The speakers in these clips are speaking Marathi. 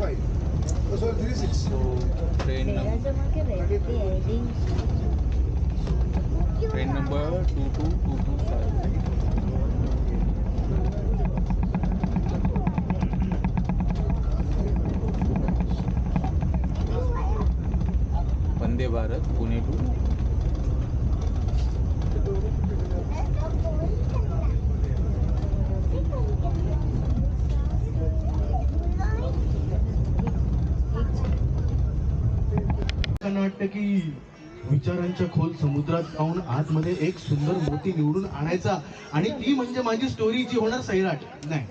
So train number 22225. Vande Bharat Pune to वाटतं की विचारांच्या खोल समुद्रात जाऊन आतमध्ये एक सुंदर मोती निवडून आणायचा आणि ती म्हणजे माझी स्टोरी जी होणार सैराट. नाही,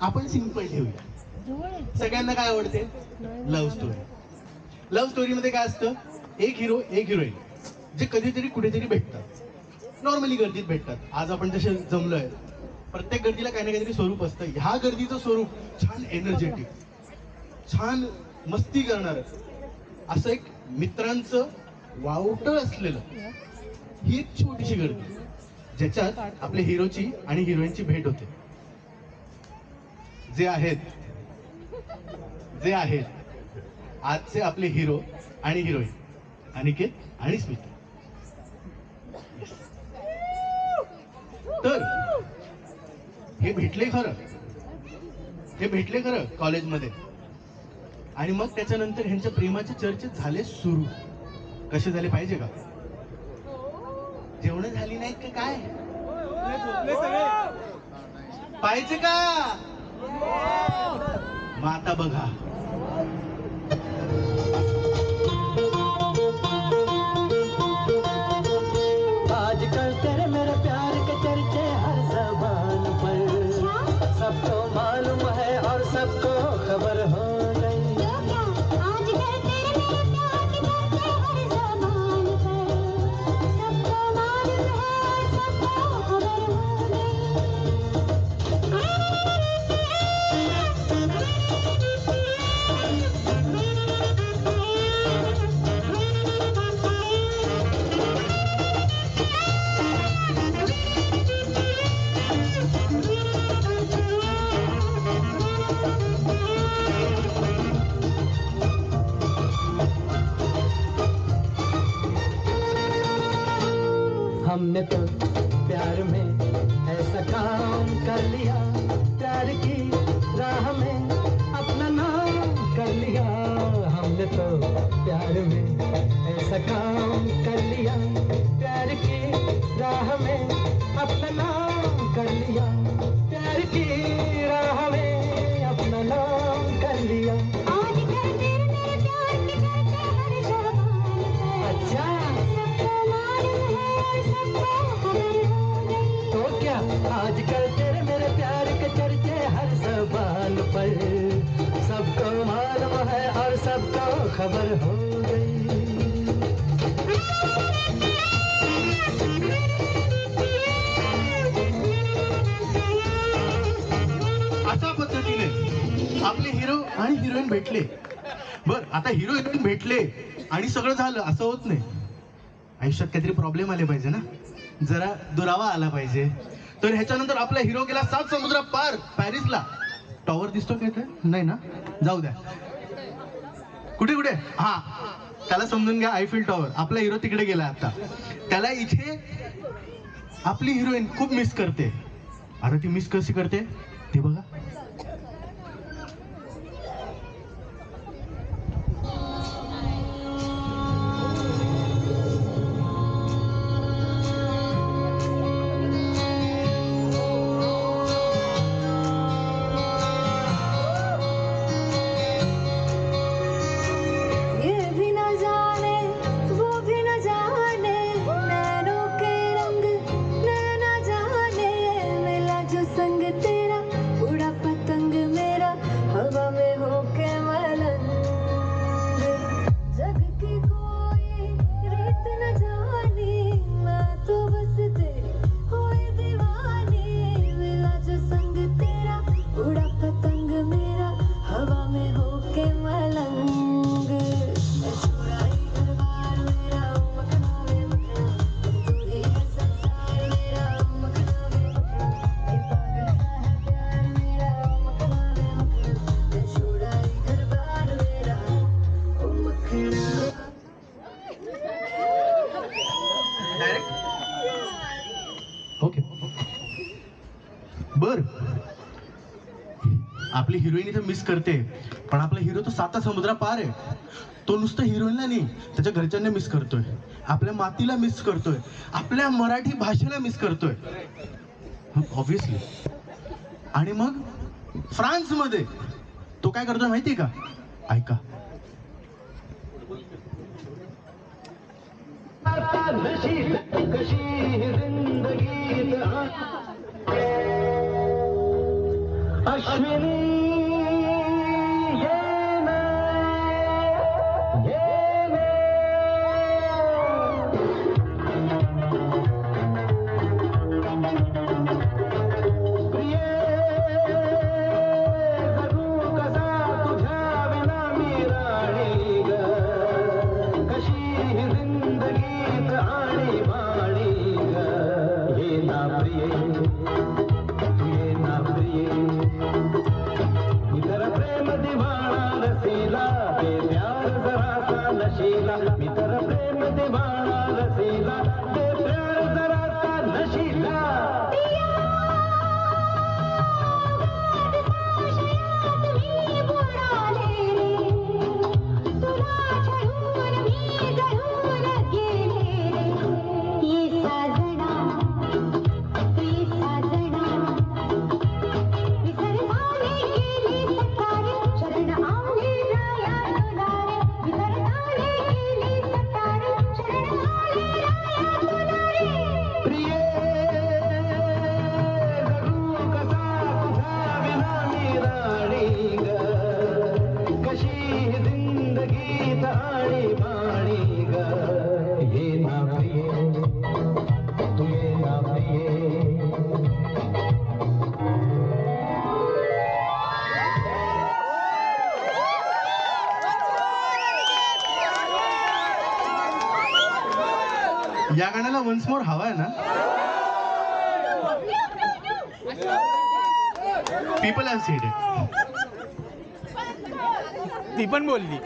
आपण सिंपल ठेवूया. सगळ्यांना काय आवडते? Love story. लव्ह स्टोरीमध्ये काय असतं? एक हिरो एक हिरोईन जे कधीतरी कुठेतरी भेटतात. नॉर्मली गर्दीत भेटतात. आज आपण जसे जमलोय, प्रत्येक गर्दीला काही ना काहीतरी स्वरूप असतं. ह्या गर्दीचं स्वरूप छान एनर्जेटिक, छान मस्ती करणार, असं एक मित्रांचं वावटळ असलेलं ही एक छोटीशी गर्दी ज्याच्यात आपल्या हिरोची आणि हिरोईनची भेट होते. जे आहेत आजचे आपले हिरो आणि हिरोईन अनिकेत आणि स्मिता. तर हे भेटले खरं कॉलेजमध्ये. आणि मग त्याच्यानंतर ह्यांच्या प्रेमाचे चर्चे झाले सुरू. कसे झाले पाहिजे का? जेवण झाली नाहीत का काय? पाहिजे का? मग आता बघा. आजकल तेरे मेरे प्यार के चर्चे हर ज़बान पर, सबको मालूम है और सबको खबर हो गई. आजकल तेरे मेरे प्यार के चर्चे हर ज़बान पर, सबको मालूम है और सबको खबर हो गई. हमने तो प्यार में ऐसा काम कर लिया, प्यार की राह में अपना नाम कर लिया. हमने तो प्यार में ऐसा काम कर लिया, प्यार की राह में अपना नाम कर लिया, प्यार की राह में अपना नाम कर लिया. आजकल तेरे मेरे प्यार के चर्चे हर ज़बान पर, अच्छा सबको मालूम है और सबको खबर हो गई. तो क्या आजकल तेरे मेरे प्यार के चर्चे हर ज़बान पर, सबको मालूम है और सबको खबर हो गई. अशा पद्धतीने आपले हिरो आणि हिरोईन भेटले. बर, आता हिरो हिरोईन भेटले आणि सगळं झालं असं होत नाही. आयुष्यात काहीतरी प्रॉब्लेम आले पाहिजे ना, जरा दुरावा आला पाहिजे. तर ह्याच्यानंतर आपला हिरो गेला 7 समुद्र पार पॅरिसला. टॉवर दिसतो काय? तर नाही ना, जाऊ द्या. कुठे हा, त्याला समजून घ्या, आयफिल टॉवर. आपला हिरो तिकडे गेला. आता त्याला इथे आपली हिरोईन खूप मिस करते. आता ती मिस कशी करते ते बघा. संग तेरा उड़ा पतंग आपली हिरोईन इथे मिस करते, पण आपला हिरो तो 7 समुद्रा पार आहे. तो नुसतं हिरोईनला नाही, त्याच्या घरच्यांना मिस करतोय, आपल्या मातीला मिस करतोय, आपल्या मराठी भाषेला मिस करतोय ऑब्विसली. आणि मग फ्रान्स मध्ये तो काय करतोय माहितीये का? ऐका. अश्विनी या गाण्याला वन्स मोर हवा आहे ना? People have sed it. ती पण बोलली.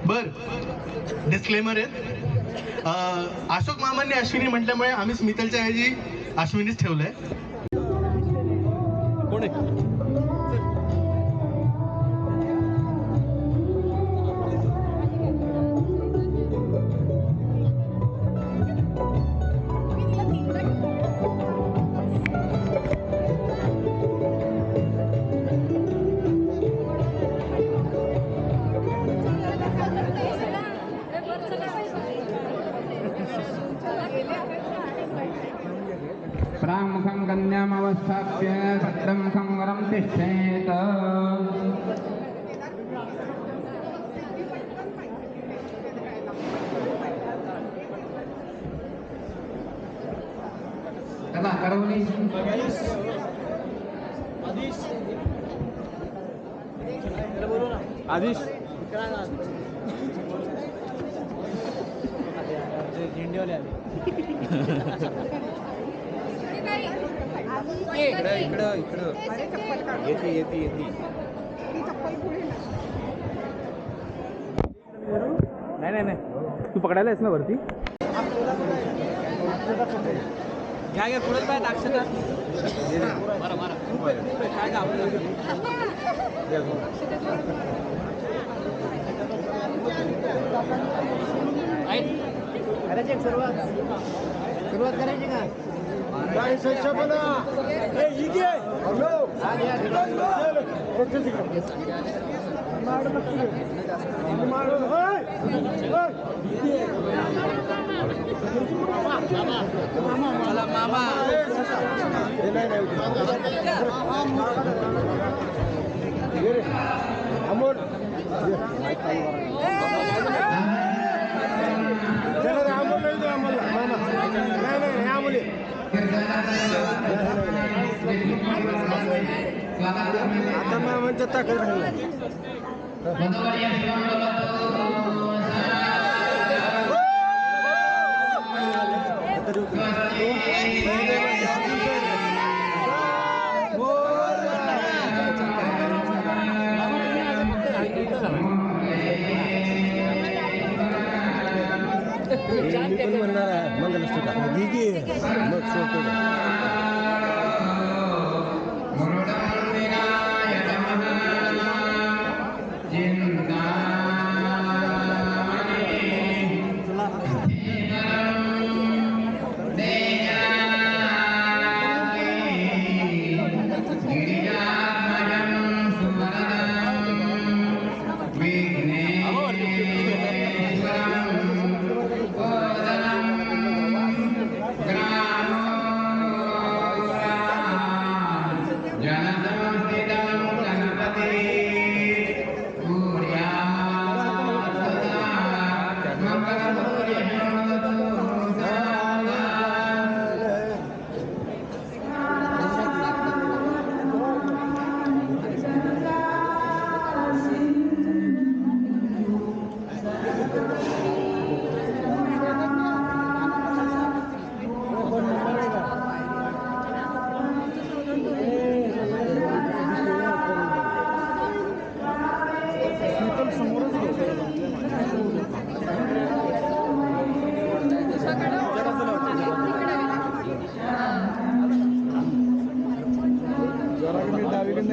बर, डिस्क्लेमर आहे. अशोक मामांनी अश्विनी म्हटल्यामुळे आम्ही स्मितलच्या ऐवजी अश्विनीच ठेवलंय. प्रामुखं कन्यामवस्थाप्य भद्रं संवरं तिष्ठेत. चला करवली. आदिश झेंडेवाले आले. इकडं इकडं इकडं येते येते येते. नाही नाही नाही, तू पकडायला आहेस ना वरती. घ्या घ्या पुढे काय अक्षता मारा मारा काय का करायची सुरुवात करायची का काय संशोधना ए इथे हॅलो चला मामा अमोल आता मामांच्या ताकद राहिला म्हणणार आहे मंगलष्टका मग सोडतो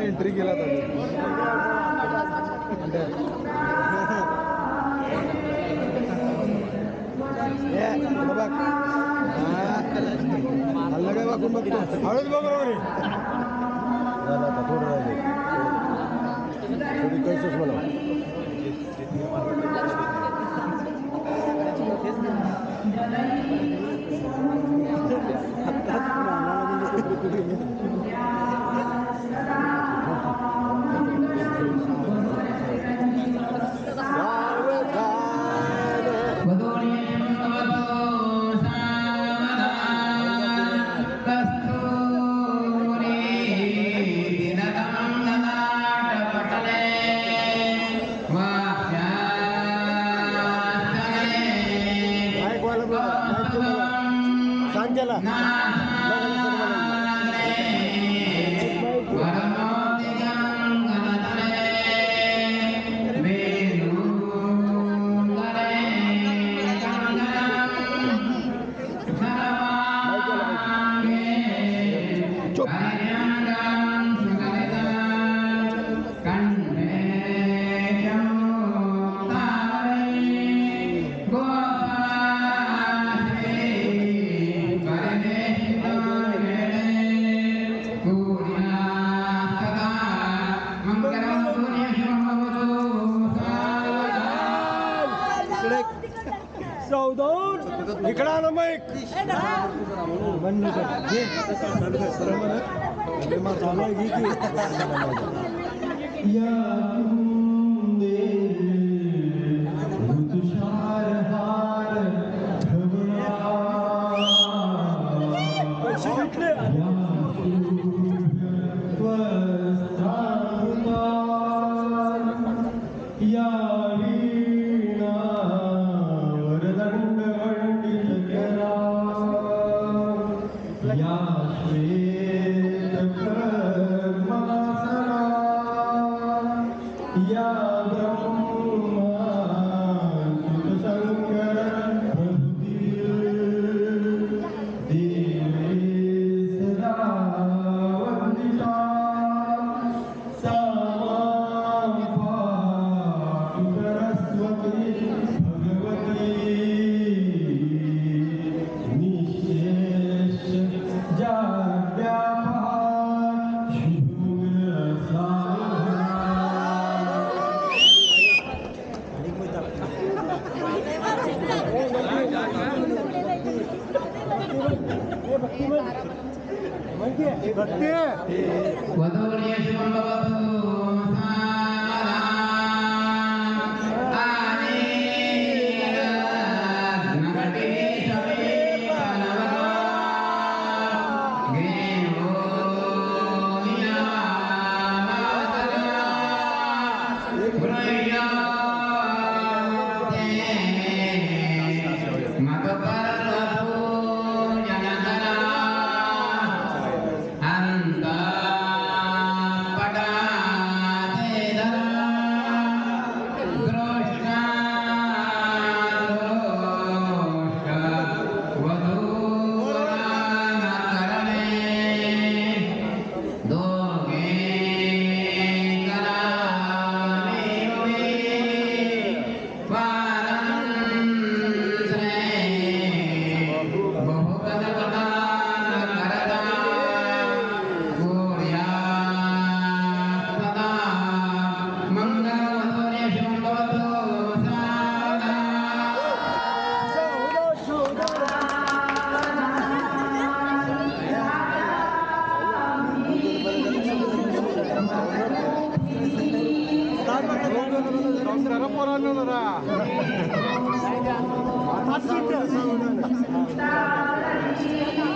एंट्री केला हल्ला काय वाकून बघतो हळूच बघ बरोबर आता थोडं राहिले थोडी कैसच मला इकडा ना मग वधूर्य शुभं भवतु Thank you.